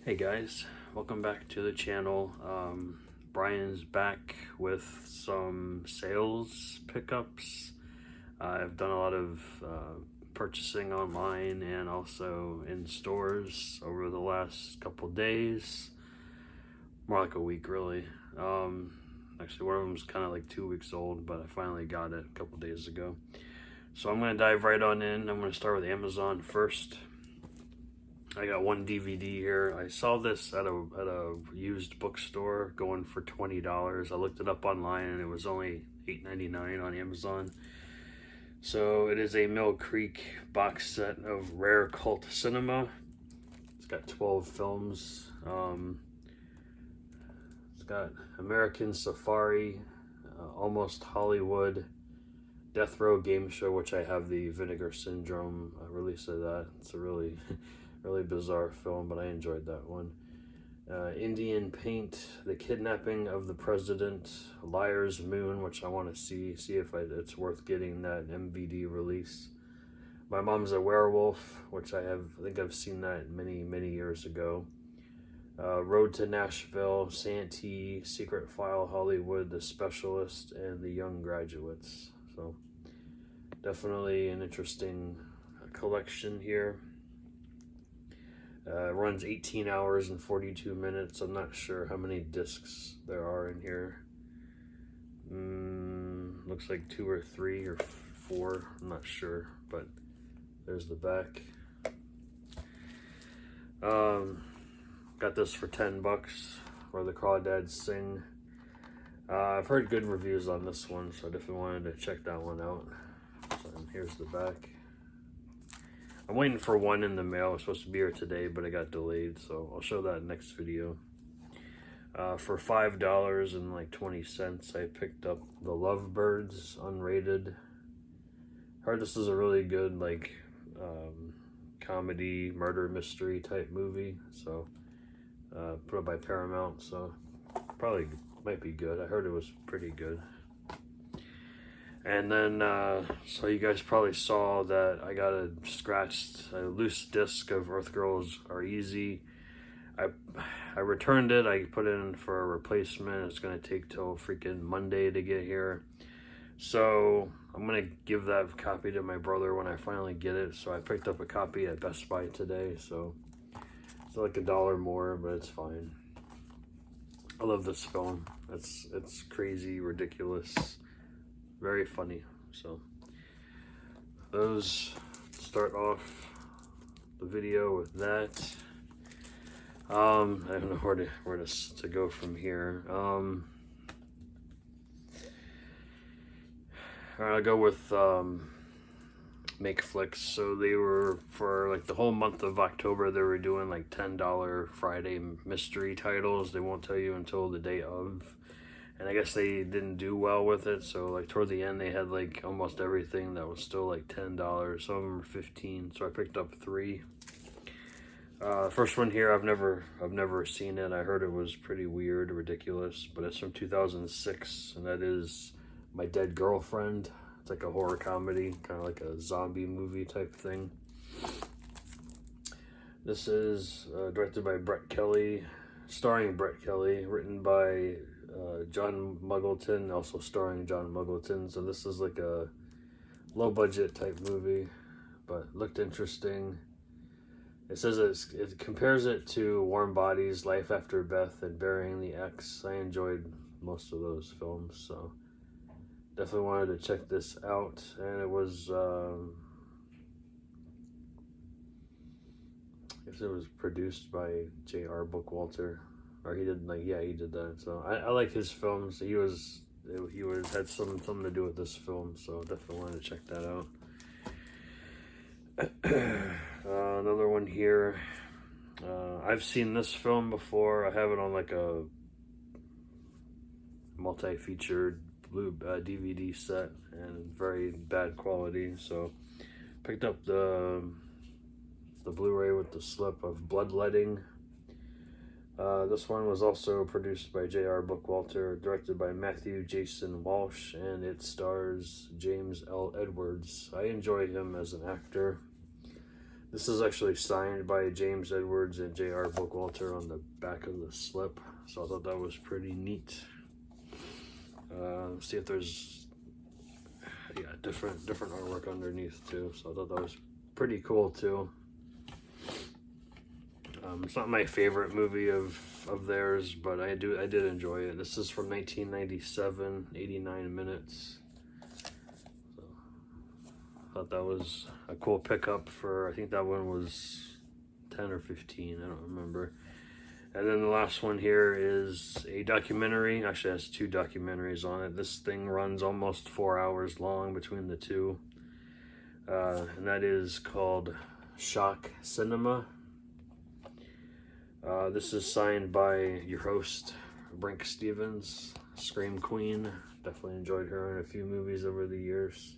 Hey guys, welcome back to the channel. Brian's back with some sales pickups. I've done a lot of purchasing online and also in stores over the last couple days. More like a week really. Actually one of them is kind of like 2 weeks old, but I finally got it a couple days ago. So I'm going to dive right on in. I'm going to start with Amazon first. I got one DVD here. I saw this at a used bookstore going for $20. I looked it up online and it was only $8.99 on Amazon. So it is a Mill Creek box set of rare cult cinema. It's got 12 films. It's got American Safari, Almost Hollywood, Death Row Game Show, which I have the Vinegar Syndrome release of that. It's a really bizarre film, but I enjoyed that one. Indian Paint, The Kidnapping of the President, Liar's Moon, which I want to see if it's worth getting that MVD release. My Mom's a Werewolf, which I think I've seen that many years ago. Road to Nashville, Santee, Secret File Hollywood, The Specialist, and The Young Graduates. So definitely an interesting collection here. Runs 18 hours and 42 minutes. I'm not sure how many discs there are in here. Looks like 2 or 3 or 4. I'm not sure, but there's the back. Got this for $10, where the Crawdads Sing. I've heard good reviews on this one, so I definitely wanted to check that one out. So here's the back. I'm waiting for one in the mail. It was supposed to be here today, but it got delayed, so I'll show that next video. For $5 and like 20 cents, I picked up The Lovebirds unrated. Heard this is a really good like comedy murder mystery type movie. So put it by Paramount, so probably might be good. I heard it was pretty good. And then, so you guys probably saw that I got a loose disc of Earth Girls Are Easy. I returned it. I put it in for a replacement. It's going to take till freaking Monday to get here. So I'm going to give that copy to my brother when I finally get it. So I picked up a copy at Best Buy today. So it's like $1 more, but it's fine. I love this film. It's crazy, ridiculous. Very funny. So those start off the video with that. I don't know where to go from here. I'll go with MakeFlix. So they were, for like the whole month of October, they were doing like $10 Friday mystery titles. They won't tell you until the day of. And I guess they didn't do well with it, so like toward the end they had like almost everything that was still like $10. Some of them were $15, so I picked up 3. First one here, I've never seen it. I heard it was pretty weird, ridiculous, but it's from 2006, and that is My Dead Girlfriend. It's like a horror comedy, kind of like a zombie movie type thing. This is directed by Brett Kelly, starring Brett Kelly, written by John Muggleton, also starring John Muggleton. So this is like a low budget type movie, but looked interesting. It says it compares it to Warm Bodies, Life After Beth, and Burying the Ex. I enjoyed most of those films, so definitely wanted to check this out. And it was I guess it was produced by J.R. Bookwalter. Or he did he did that. So I like his films. He had something to do with this film. So definitely wanted to check that out. Another one here. I've seen this film before. I have it on like a multi-featured blue DVD set, and very bad quality. So picked up the Blu-ray with the slip of Bloodletting. This one was also produced by J.R. Bookwalter, directed by Matthew Jason Walsh, and it stars James L. Edwards. I enjoy him as an actor. This is actually signed by James Edwards and J.R. Bookwalter on the back of the slip, so I thought that was pretty neat. See if there's different artwork underneath too, so I thought that was pretty cool too. It's not my favorite movie of theirs, but I did enjoy it. This is from 1997, 89 minutes. So I thought that was a cool pickup for, I think that one was 10 or 15, I don't remember. And then the last one here is a documentary. Actually, it has 2 documentaries on it. This thing runs almost 4 hours long between the 2. And that is called Shock Cinema. This is signed by your host, Brink Stevens, Scream Queen. Definitely enjoyed her in a few movies over the years.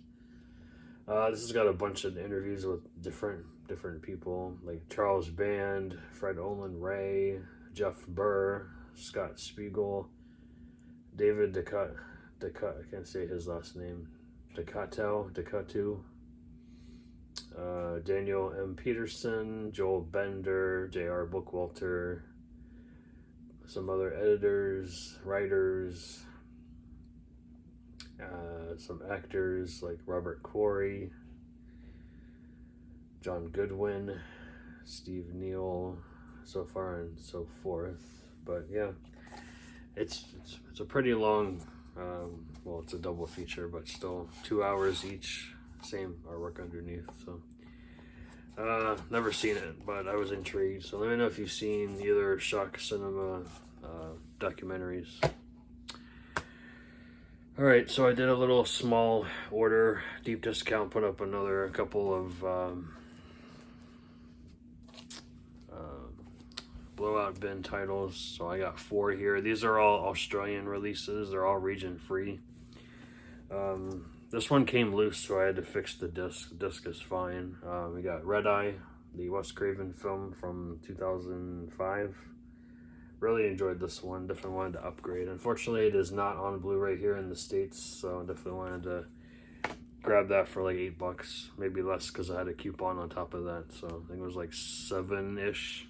This has got a bunch of interviews with different people, like Charles Band, Fred Olin Ray, Jeff Burr, Scott Spiegel, David Ducat, I can't say his last name, Ducatu, Daniel M. Peterson, Joel Bender, J.R. Bookwalter, some other editors, writers, some actors like Robert Quarry, John Goodwin, Steve Neal, so far and so forth. But yeah, it's a pretty long, well, it's a double feature, but still 2 hours each, same artwork underneath. So never seen it, but I was intrigued. So let me know if you've seen either Shock Cinema documentaries. All right, so I did a little small order, deep discount, put up a couple of blowout bin titles. So I got 4 here. These are all Australian releases. They're all region free. This one came loose, so I had to fix the disc. The disc is fine. We got Red Eye, the Wes Craven film from 2005. Really enjoyed this one. Definitely wanted to upgrade. Unfortunately, it is not on Blu-ray here in the States, so I definitely wanted to grab that for like $8, maybe less, because I had a coupon on top of that. So I think it was like 7-ish.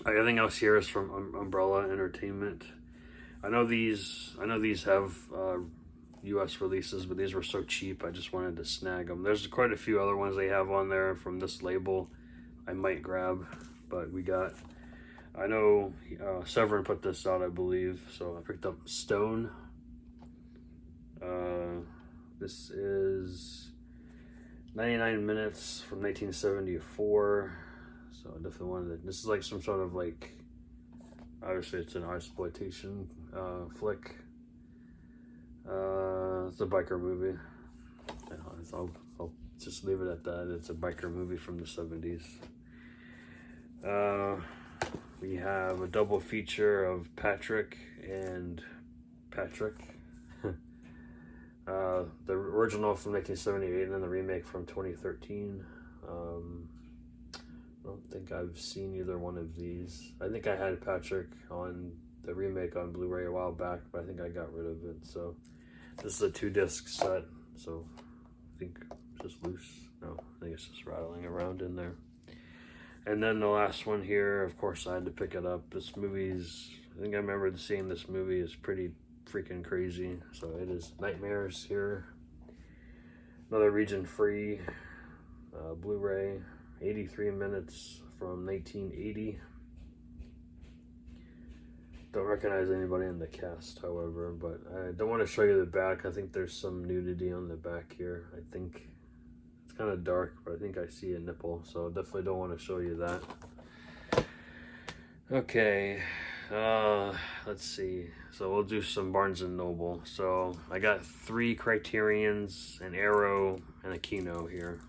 Everything else here is from Umbrella Entertainment. I know these have US releases, but these were so cheap I just wanted to snag them. There's quite a few other ones they have on there from this label I might grab, but I know Severin put this out, I believe, so I picked up Stone. This is 99 minutes from 1974. So I definitely wanted to, this is like some sort of like, obviously it's an exploitation flick. It's a biker movie. I'll just leave it at that. It's a biker movie from the 70s. We have a double feature of Patrick and Patrick. The original from 1978 and then the remake from 2013. I don't think I've seen either one of these. I think I had Patrick on the remake on Blu-ray a while back, but I think I got rid of it. So this is a 2-disc set, so I think it's just loose. No, I think it's just rattling around in there. And then the last one here, of course I had to pick it up. This movie's, I think I remember seeing this movie, is pretty freaking crazy. So it is Nightmares here. Another region free Blu-ray, 83 minutes from 1980. Don't recognize anybody in the cast, however, but I don't want to show you the back. I think there's some nudity on the back here. I think it's kind of dark, but I think I see a nipple, so definitely don't want to show you that. Okay, let's see. So we'll do some Barnes & Noble. So I got 3 Criterions, an Arrow, and a Kino here.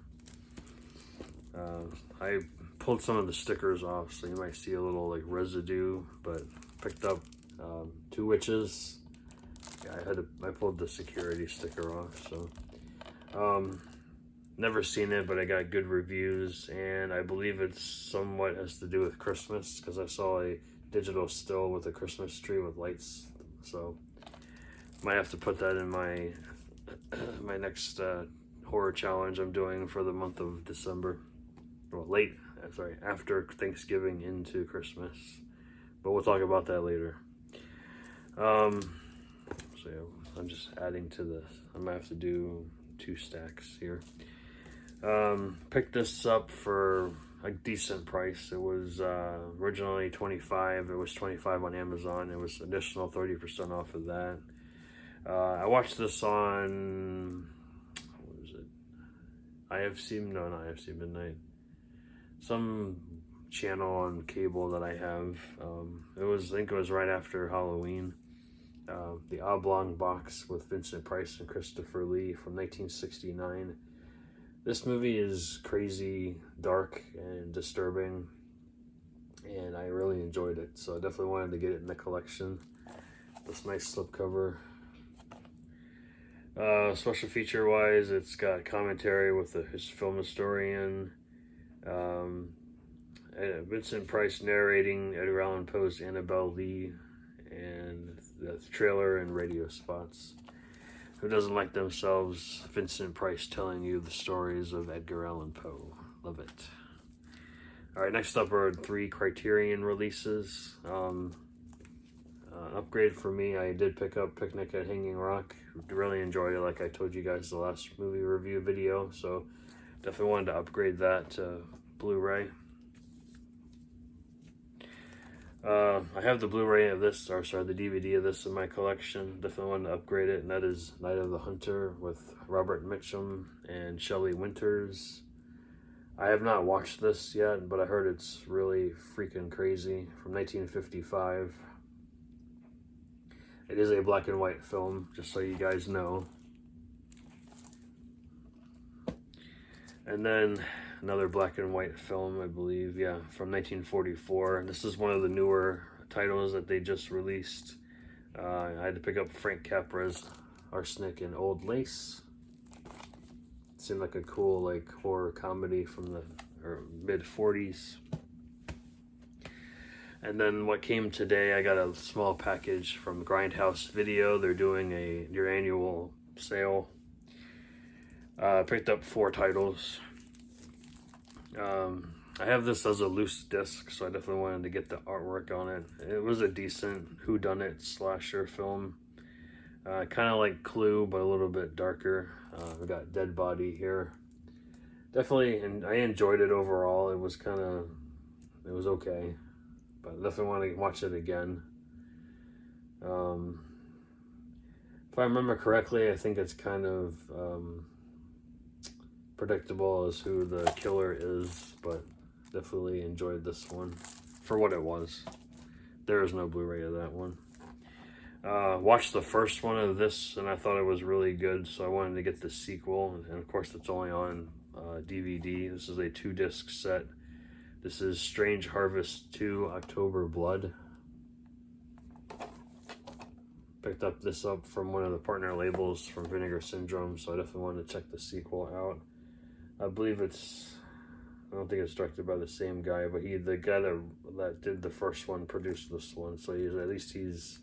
I pulled some of the stickers off, so you might see a little like residue, but picked up 2 Witches. Yeah, I pulled the security sticker off, so never seen it, but I got good reviews, and I believe it's somewhat has to do with Christmas, because I saw a digital still with a Christmas tree with lights, so might have to put that in my my next horror challenge I'm doing for the month of December. well, after Thanksgiving into Christmas. But we'll talk about that later. So yeah, I'm just adding to this. I might have to do 2 stacks here. Picked this up for a decent price. It was originally $25. It was $25 on Amazon. It was additional 30% off of that. I watched this on, what was it? IFC? No, not IFC Midnight. Some channel on cable that I have. I think it was right after Halloween. The Oblong Box with Vincent Price and Christopher Lee from 1969. This movie is crazy, dark, and disturbing, and I really enjoyed it, so I definitely wanted to get it in the collection. This nice slipcover. Special feature wise, it's got commentary with his film historian, Vincent Price narrating Edgar Allan Poe's Annabelle Lee, and the trailer and radio spots. Who doesn't like themselves Vincent Price telling you the stories of Edgar Allan Poe? Love it. Alright, next up are 3 Criterion releases. Upgrade for me, I did pick up Picnic at Hanging Rock. Really enjoyed it, like I told you guys the last movie review video, so definitely wanted to upgrade that to Blu-ray. I have the Blu-ray of this, or sorry, the DVD of this in my collection. Definitely wanted to upgrade it, and that is Night of the Hunter with Robert Mitchum and Shelley Winters. I have not watched this yet, but I heard it's really freaking crazy. From 1955. It is a black and white film, just so you guys know. And then another black and white film, I believe, yeah, from 1944. This is one of the newer titles that they just released. I had to pick up Frank Capra's Arsenic and Old Lace. It seemed like a cool, like, horror comedy from the mid-40s. And then what came today, I got a small package from GrindhouseVideo. They're doing their annual sale. Picked up 4 titles. I have this as a loose disc, so I definitely wanted to get the artwork on it. It was a decent whodunit slasher film. Kind of like Clue, but a little bit darker. We got Dead Body here. Definitely, and I enjoyed it overall. It was okay. But I definitely want to watch it again. If I remember correctly, I think it's kind of predictable as who the killer is, but definitely enjoyed this one for what it was. There is no Blu-ray of that one. Watched the first one of this, and I thought it was really good, so I wanted to get the sequel, and of course it's only on DVD. This is a 2-disc set. This is Strange Harvest 2 October Blood. Picked this up from one of the partner labels from Vinegar Syndrome, so I definitely wanted to check the sequel out. I believe I don't think it's directed by the same guy, but the guy that did the first one produced this one, so at least he's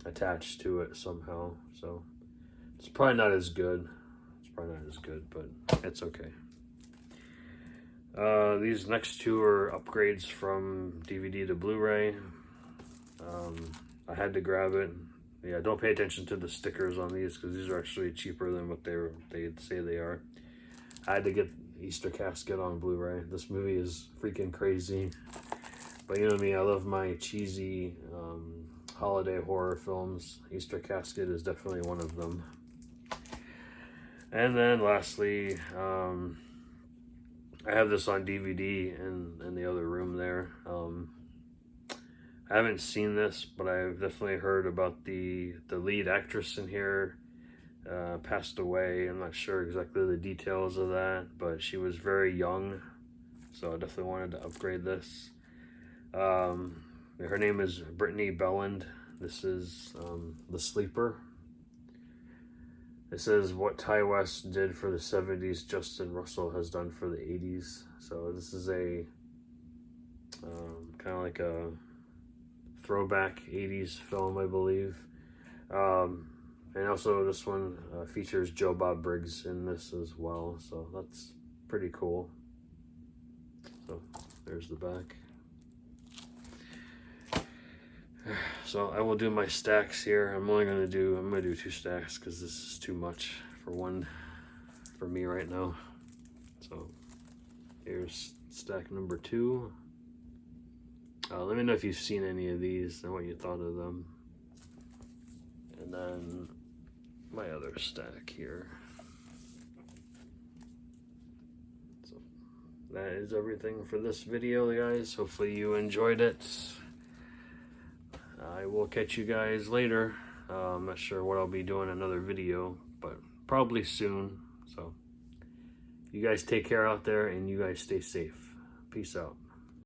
attached to it somehow. So it's probably not as good. But it's okay. These next 2 are upgrades from DVD to Blu-ray. I had to grab it. Yeah, don't pay attention to the stickers on these because these are actually cheaper than what they say they are. I had to get Easter Casket on Blu-ray. This movie is freaking crazy. But you know me, I love my cheesy holiday horror films. Easter Casket is definitely one of them. And then lastly, I have this on DVD in the other room there. I haven't seen this, but I've definitely heard about the lead actress in here passed away. I'm not sure exactly the details of that, but she was very young, so I definitely wanted to upgrade this. Her name is Brittany Belland. This is The Sleeper. It says what Ty West did for the 70s, Justin Russell has done for the 80s. So this is a kind of like a throwback 80s film, I believe. And also this one features Joe Bob Briggs in this as well. So that's pretty cool. So there's the back. So I will do my stacks here. I'm gonna do 2 stacks because this is too much for me right now. So here's stack number 2. Let me know if you've seen any of these and what you thought of them. And then my other stack here. So that is everything for this video, guys. Hopefully you enjoyed it. I will catch you guys later. I'm not sure what I'll be doing another video, but probably soon. So you guys take care out there and you guys stay safe. Peace out.